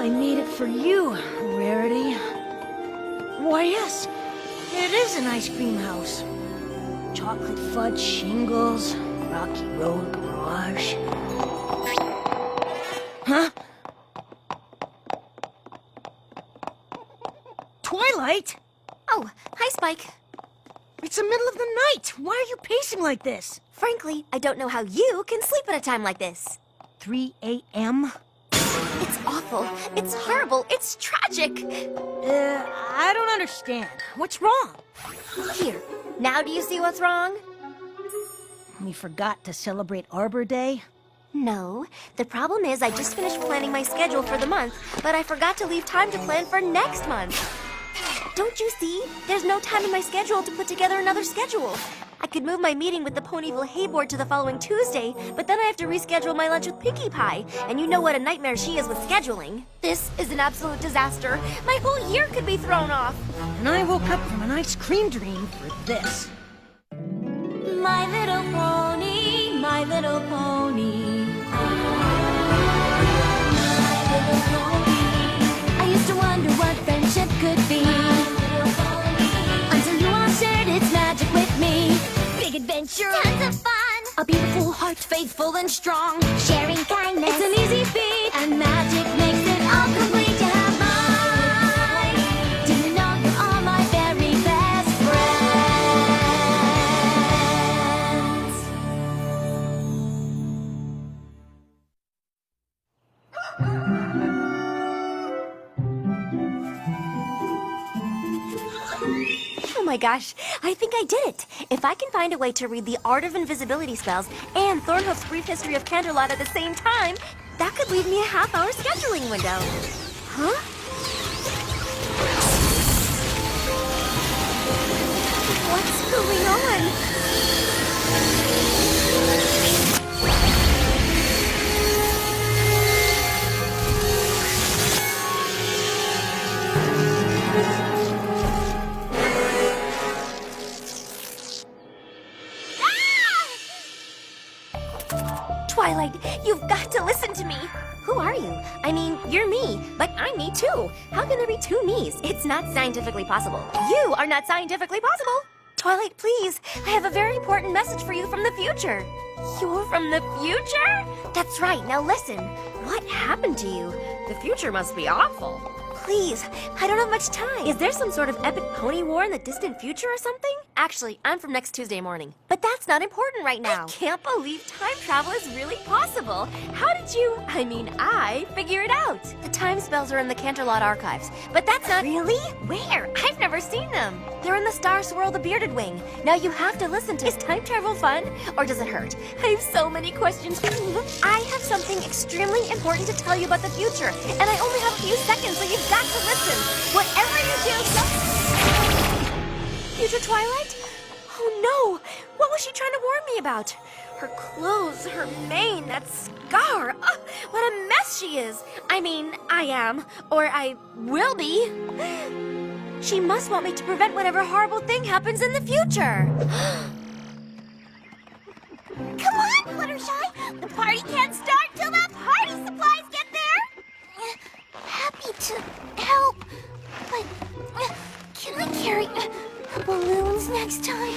I made it for you, Rarity. Why, yes, it is an ice cream house. Chocolate fudge shingles, Rocky Road garage. Huh? Twilight? Oh, hi, Spike. It's the middle of the night. Why are you pacing like this? Frankly, I don't know how you can sleep at a time like this. 3 a.m.? It's awful. It's horrible. It's tragic. I don't understand. What's wrong? Here, now do you see what's wrong? We forgot to celebrate Arbor Day? No. The problem is I just finished planning my schedule for the month, but I forgot to leave time to plan for next month. Don't you see? There's no time in my schedule to put together another schedule. I could move my meeting with the Ponyville Hay Board to the following Tuesday, but then I have to reschedule my lunch with Pinkie Pie, and you know what a nightmare she is with scheduling. This is an absolute disaster. My whole year could be thrown off. And I woke up from an ice cream dream for this. My little pony, my little pony. My little pony. I used to wonder what friendship could be. Until you all shared its magic with me. Big adventure, tons of fun. A beautiful heart, faithful and strong. Sharing kindness, it's an easy feat. And magic makes it all complete. You have mine. Do you know you're all my very best friends? Oh my gosh, I think I did it. If I can find a way to read the Art of Invisibility spells and Thornhoof's Brief History of Canterlot at the same time, that could leave me a half-hour scheduling window. Huh? What's going on? Twilight, you've got to listen to me. Who are you? I mean, you're me, but I'm me too. How can there be two me's? It's not scientifically possible. You are not scientifically possible. Twilight, please. I have a very important message for you from the future. You're from the future? That's right. Now listen. What happened to you? The future must be awful. Please, I don't have much time. Is there some sort of epic pony war in the distant future or something? Actually, I'm from next Tuesday morning. But that's not important right now. I can't believe time travel is really possible. How did you, I figure it out? The time spells are in the Canterlot archives. But that's not... Really? Where? I've never seen them. They're in the Star Swirl the Bearded Wing. Now you have to listen to... Is time travel fun? Or does it hurt? I have so many questions. I have something extremely important to tell you about the future. And I only have a few seconds, so you've got to listen. Whatever you do, Future Twilight? Oh no! What was she trying to warn me about? Her clothes, her mane, that scar. Oh, what a mess she is. I am. Or I will be. She must want me to prevent whatever horrible thing happens in the future. Come on, Fluttershy. The party can't start till the party supplies get there. Happy to help, but can I carry balloons next time?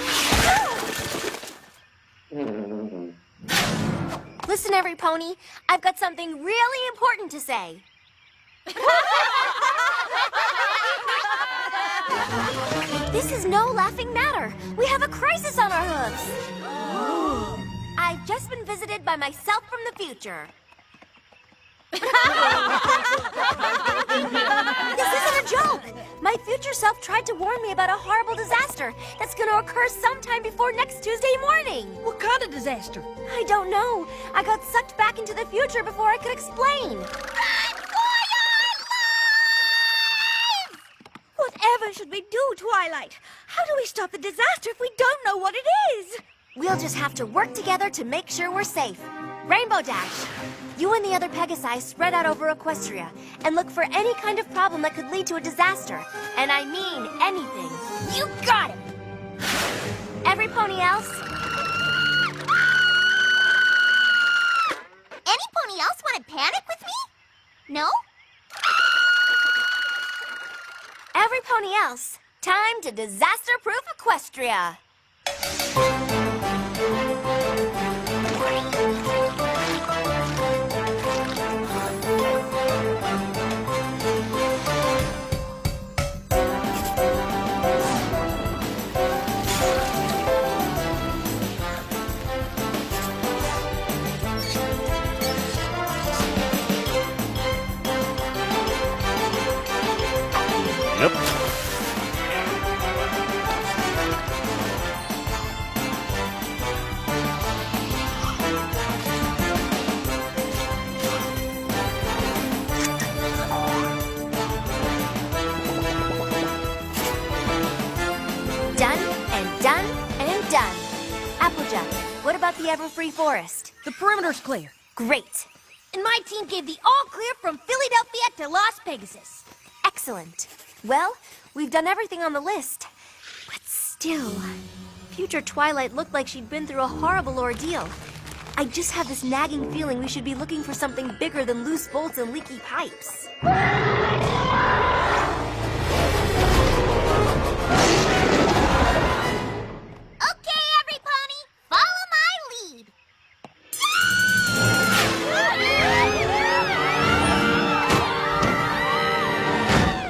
Listen, every pony, I've got something really important to say. This is no laughing matter. We have a crisis on our hooves. I've just been visited by myself from the future. This isn't a joke! My future self tried to warn me about a horrible disaster that's going to occur sometime before next Tuesday morning. What kind of disaster? I don't know. I got sucked back into the future before I could explain. Run for your lives! Whatever should we do, Twilight? How do we stop the disaster if we don't know what it is? We'll just have to work together to make sure we're safe. Rainbow Dash, you and the other Pegasi spread out over Equestria and look for any kind of problem that could lead to a disaster. And I mean anything. You got it! Every pony else? Any pony else want to panic with me? No? Every pony else, time to disaster-proof Equestria. Yep. Done and done and done. Applejack, what about the Everfree Forest? The perimeter's clear. Great. And my team gave the all clear from Philadelphia to Las Pegasus. Excellent. Well, we've done everything on the list. But still, future Twilight looked like she'd been through a horrible ordeal. I just have this nagging feeling we should be looking for something bigger than loose bolts and leaky pipes. Okay, every pony, follow my lead.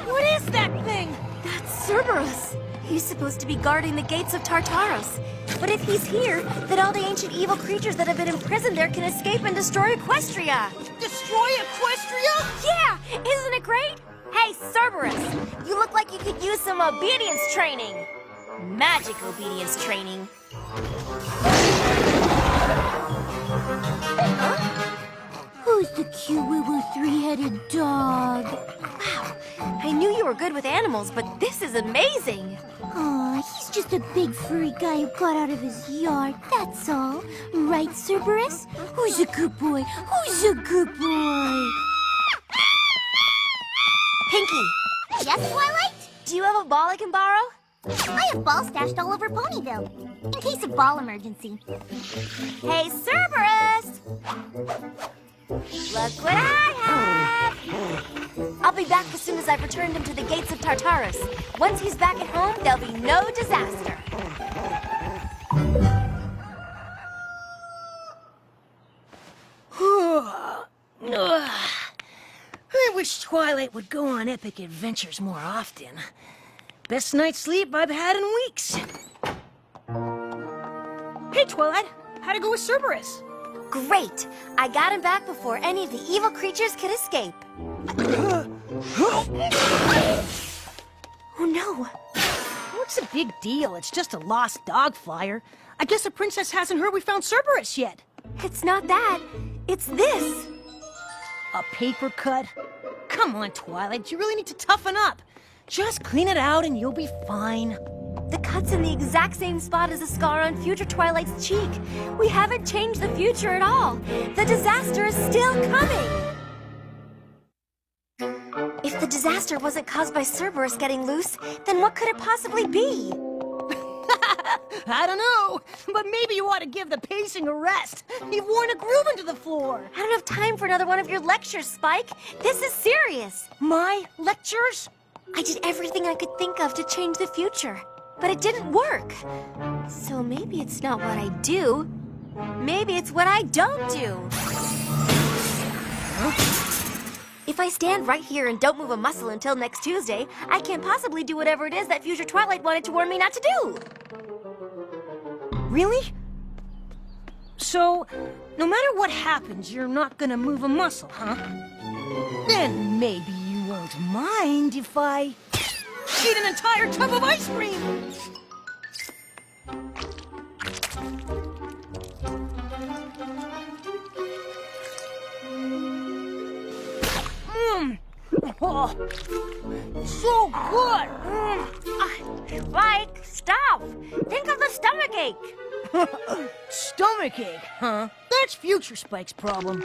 What is that thing? That's Cerberus. He's supposed to be guarding the gates of Tartarus. But if he's here, then all the ancient evil creatures that have been imprisoned there can escape and destroy Equestria. Destroy Equestria? Yeah! Isn't it great? Hey, Cerberus! You look like you could use some obedience training. Magic obedience training. Who's the cute woo-woo three-headed dog? Wow, I knew you were good with animals, but this is amazing. Aw, he's just a big furry guy who got out of his yard, that's all. Right, Cerberus? Who's a good boy? Who's a good boy? Pinky, Yes, Twilight? do you have a ball I can borrow? I have balls stashed all over Ponyville, in case of ball emergency. Hey, Cerberus! Look what I have! I'll be back as soon as I've returned him to the gates of Tartarus. Once he's back at home, there'll be no disaster. I wish Twilight would go on epic adventures more often. Best night's sleep I've had in weeks. Hey, Twilight. How'd it go with Cerberus? Great! I got him back before any of the evil creatures could escape. Oh no! What's the big deal? It's just a lost dog flyer. I guess the princess hasn't heard we found Cerberus yet. It's not that. It's this. A paper cut? Come on, Twilight. You really need to toughen up. Just clean it out and you'll be fine. The cut's in the exact same spot as the scar on future Twilight's cheek. We haven't changed the future at all. The disaster is still coming. If the disaster wasn't caused by Cerberus getting loose, then what could it possibly be? I don't know, but maybe you ought to give the pacing a rest. You've worn a groove into the floor. I don't have time for another one of your lectures, Spike. This is serious. My lectures? I did everything I could think of to change the future, but it didn't work. So maybe it's not what I do. Maybe it's what I don't do. If I stand right here and don't move a muscle until next Tuesday, I can't possibly do whatever it is that future Twilight wanted to warn me not to do. Really? So, no matter what happens, you're not gonna move a muscle, huh? Then maybe you won't mind if I eat an entire tub of ice cream. Oh, so good. Spike, stop! Think of the stomachache. Stomachache, huh? That's future Spike's problem.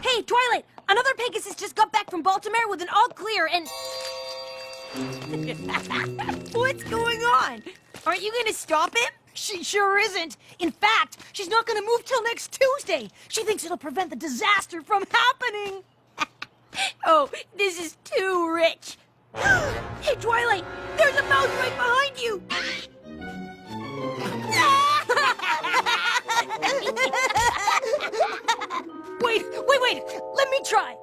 Hey, Twilight! Another Pegasus just got back from Baltimore with an all clear and... What's going on? Aren't you gonna stop him? She sure isn't. In fact, she's not gonna move till next Tuesday. She thinks it'll prevent the disaster from happening. Oh, this is too rich. Hey, Twilight, there's a mouse right behind you. Wait. Let me try.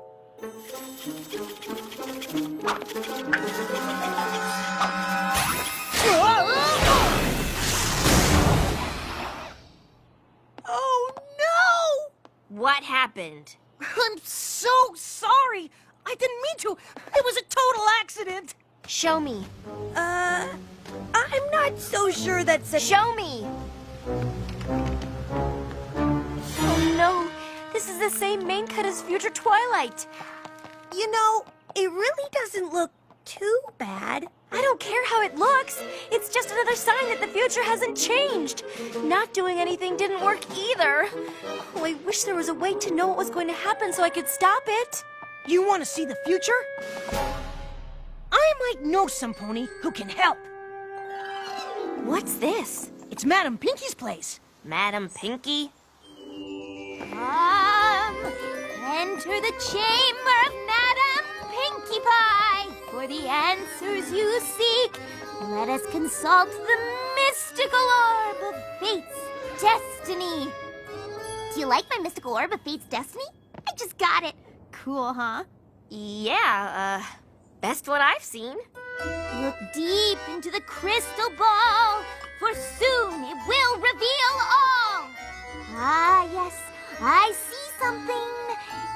Oh, no! What happened? I'm so sorry. I didn't mean to. It was a total accident. Show me. I'm not so sure that's a... Show me! Oh no, this is the same main cut as Future Twilight. You know, it really doesn't look too bad. I don't care how it looks. It's just another sign that the future hasn't changed. Not doing anything didn't work either. Oh, I wish there was a way to know what was going to happen so I could stop it. You want to see the future? I might know some pony who can help. What's this? It's Madam Pinky's place. Madam Pinky? Enter the chamber of Madame Pinkie Pie. For the answers you seek, let us consult the mystical orb of fate's destiny. Do you like my mystical orb of fate's destiny? I just got it. Cool, huh? Yeah, best one I've seen. Look deep into the crystal ball, for soon it will reveal all. Ah, yes, I see something.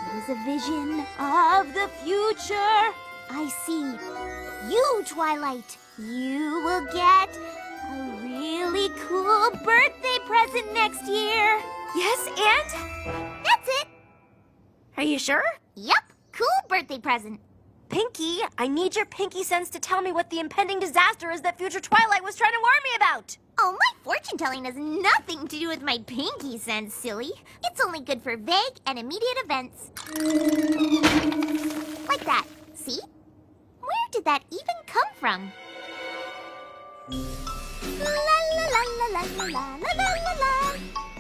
It is a vision of the future. I see you, Twilight. You will get a really cool birthday present next year. Yes, and? That's it. Are you sure? Yep, cool birthday present. Pinky, I need your pinky sense to tell me what the impending disaster is that Future Twilight was trying to warn me about. Oh, my fortune telling has nothing to do with my pinky sense, silly. It's only good for vague and immediate events. Like that. See? Where did that even come from? La la la la la la la la la la.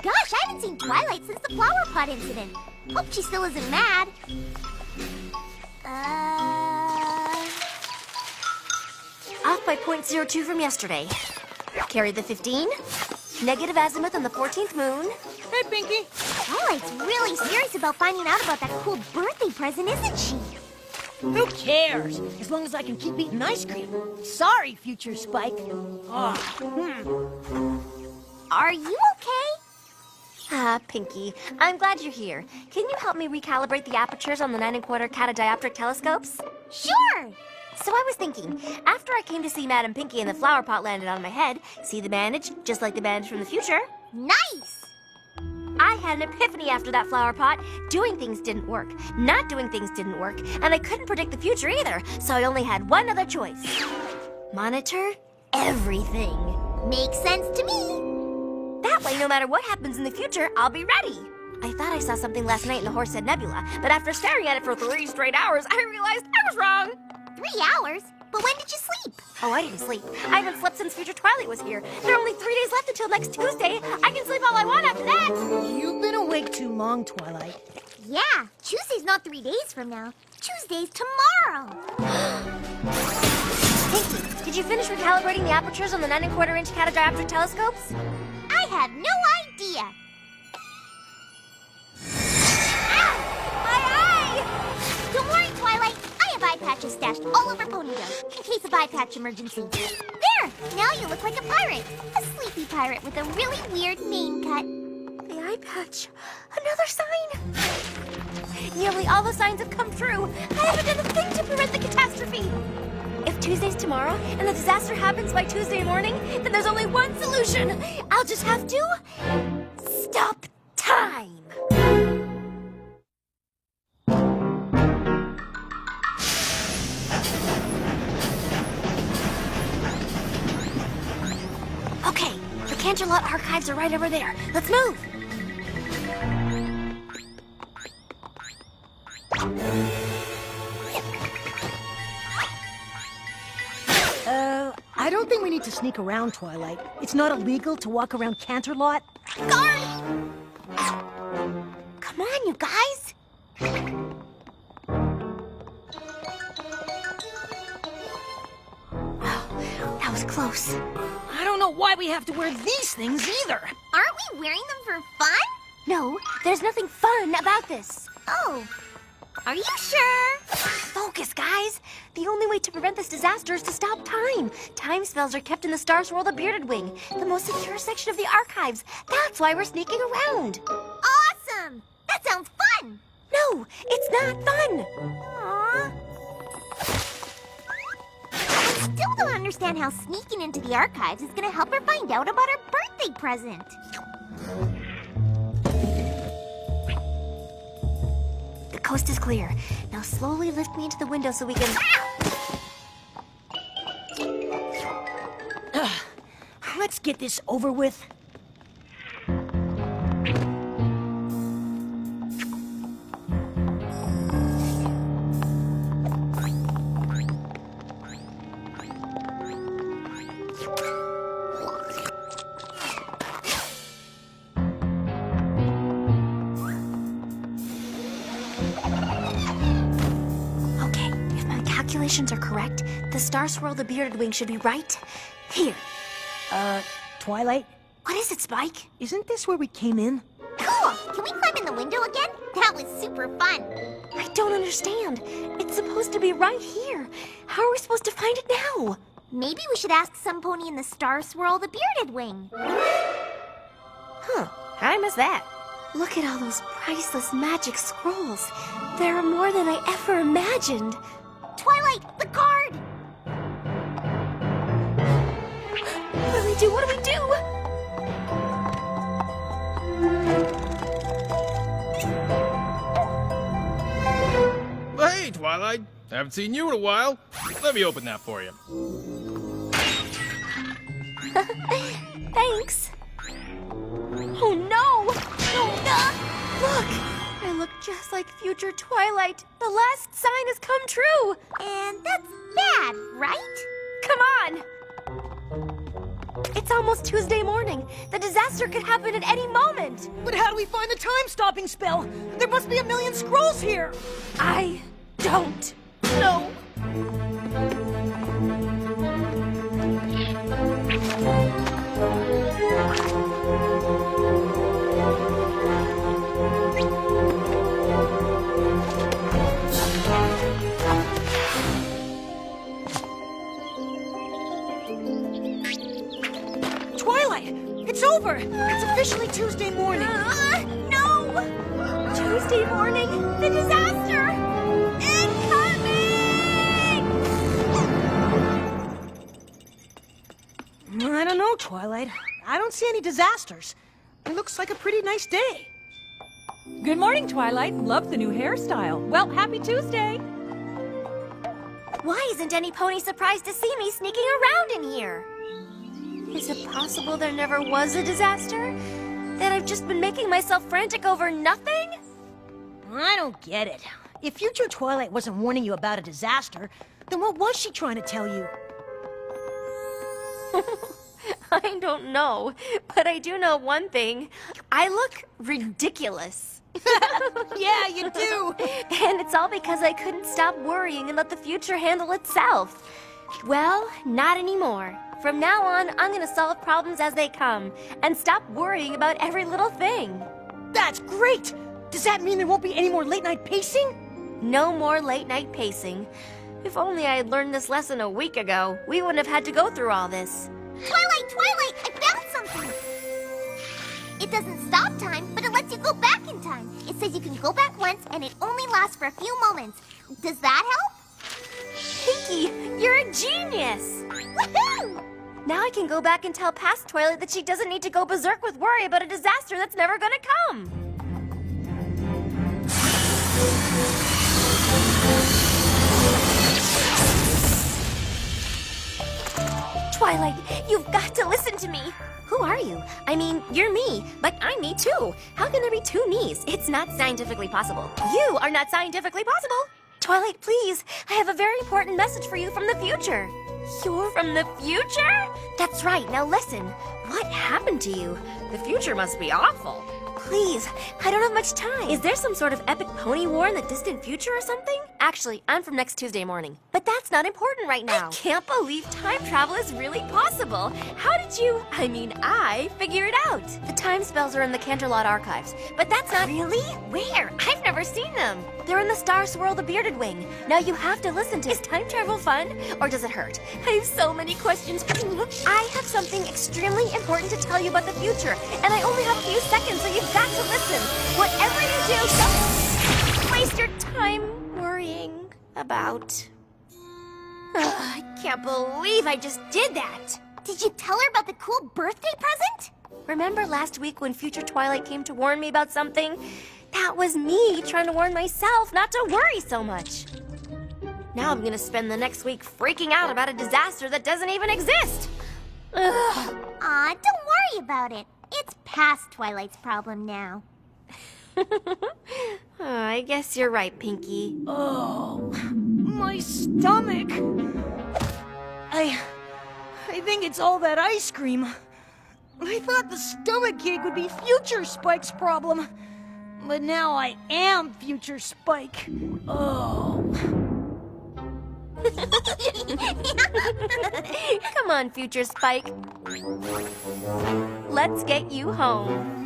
Gosh, I haven't seen Twilight since the flower pot incident. Hope she still isn't mad. Off by .02 from yesterday. Carried the 15. Negative azimuth on the 14th moon. Hey, Pinky. Twilight's really serious about finding out about that cool birthday present, isn't she? Who cares? As long as I can keep eating ice cream. Sorry, Future Spike. Are you okay? Ah, Pinky, I'm glad you're here. Can you help me recalibrate the apertures on the 9 1/4 catadioptric telescopes? Sure! So I was thinking, after I came to see Madam Pinky and the flower pot landed on my head, see the bandage, just like the bandage from the future? Nice! I had an epiphany after that flower pot. Doing things didn't work. Not doing things didn't work. And I couldn't predict the future either, so I only had one other choice. Monitor everything. Makes sense to me. That way, no matter what happens in the future, I'll be ready. I thought I saw something last night in the Horsehead Nebula, but after staring at it for 3 straight hours, I realized I was wrong. 3 hours? But when did you sleep? Oh, I didn't sleep. I haven't slept since Future Twilight was here. There are only 3 days left until next Tuesday. I can sleep all I want after that. You've been awake too long, Twilight. Yeah, Tuesday's not 3 days from now. Tuesday's tomorrow. Pinky, did you finish recalibrating the apertures on the 9 1/4 inch catadioptric telescopes? I have no idea. Ow! My eye! Don't worry, Twilight. I have eye patches stashed all over Ponyville in case of eye patch emergency. There! Now you look like a pirate. A sleepy pirate with a really weird mane cut. The eye patch. Another sign. Nearly all the signs have come true. I haven't done a thing to prevent the catastrophe. If Tuesday's tomorrow and the disaster happens by Tuesday morning, then there's only one solution. I'll just have to stop time. Okay, the Canterlot archives are right over there. Let's move. I don't think we need to sneak around, Twilight. It's not illegal to walk around Canterlot. Guard! Come on, you guys. gross. I don't know why we have to wear these things either. Aren't we wearing them for fun? No, there's nothing fun about this. Oh, are you sure? Focus, guys. The only way to prevent this disaster is to stop time. Time spells are kept in the Star Swirl the Bearded Wing, the most secure section of the archives. That's why we're sneaking around. Awesome! That sounds fun! No, it's not fun. Aww. I still don't understand how sneaking into the archives is gonna help her find out about her birthday present. The coast is clear. Now slowly lift me into the window so we can... Let's get this over with. Okay, if my calculations are correct, the Star Swirl the Bearded Wing should be right here. Twilight, What is it, Spike? isn't this where we came in? Cool! Can we climb in the window again? That was super fun. I don't understand. It's supposed to be right here. How are we supposed to find it now? Maybe we should ask some pony in the Star Swirl the Bearded Wing. Huh, how'd I miss that? Look at all those priceless magic scrolls. There are more than I ever imagined. Twilight, the card! What do we do? What do we do? Hey, Twilight. Haven't seen you in a while. Let me open that for you. Thanks. Oh no! Oh no! Look! I look just like future Twilight. The last sign has come true. And that's bad, right? Come on! It's almost Tuesday morning. The disaster could happen at any moment. But how do we find the time-stopping spell? There must be a million scrolls here. I don't know. Twilight, it's over. It's officially Tuesday morning. No! Tuesday morning, the disaster! Incoming! I don't know, Twilight. I don't see any disasters. It looks like a pretty nice day. Good morning, Twilight. Love the new hairstyle. Well, happy Tuesday. Why isn't any pony surprised to see me sneaking around in here? Is it possible there never was a disaster? That I've just been making myself frantic over nothing? I don't get it. If future Twilight wasn't warning you about a disaster, then what was she trying to tell you? I don't know, but I do know one thing. I look ridiculous. Yeah, you do. And it's all because I couldn't stop worrying and let the future handle itself. Well, not anymore. From now on, I'm gonna solve problems as they come and stop worrying about every little thing. That's great. Does that mean there won't be any more late-night pacing? No more late-night pacing. If only I had learned this lesson a week ago, we wouldn't have had to go through all this. Twilight, I found something! It doesn't stop time, but it lets you go back in time. It says you can go back once, and it only lasts for a few moments. Does that help? Pinky, you're a genius! Woohoo! Now I can go back and tell past Twilight that she doesn't need to go berserk with worry about a disaster that's never gonna come. Twilight, you've got to listen to me. Who are you? I mean, you're me, but I'm me too. How can there be two me's? It's not scientifically possible. You are not scientifically possible. Twilight, please, I have a very important message for you from the future. You're from the future? That's right, now listen. What happened to you? The future must be awful. Please, I don't have much time. Is there some sort of epic pony war in the distant future or something? Actually, I'm from next Tuesday morning. But that's not important right now. I can't believe time travel is really possible. How did you... I figure it out. The time spells are in the Canterlot archives. But that's not... Really? Where? I've never seen them. They're in the Star Swirl the Bearded Wing. Now you have to listen to... Is time travel fun? Or does it hurt? I have so many questions. I have something extremely important to tell you about the future. And I only have a few seconds, so you've got to listen. Whatever you do, don't waste your time worrying about... I can't believe I just did that. Did you tell her about the cool birthday present? Remember last week when future Twilight came to warn me about something? That was me trying to warn myself not to worry so much. Now I'm gonna spend the next week freaking out about a disaster that doesn't even exist. Ugh. Aw, don't worry about it. It's past Twilight's problem now. I guess you're right, Pinky. Oh, my stomach. I think it's all that ice cream. I thought the stomachache would be Future Spike's problem. But now I am Future Spike. Oh. Come on, Future Spike. Let's get you home.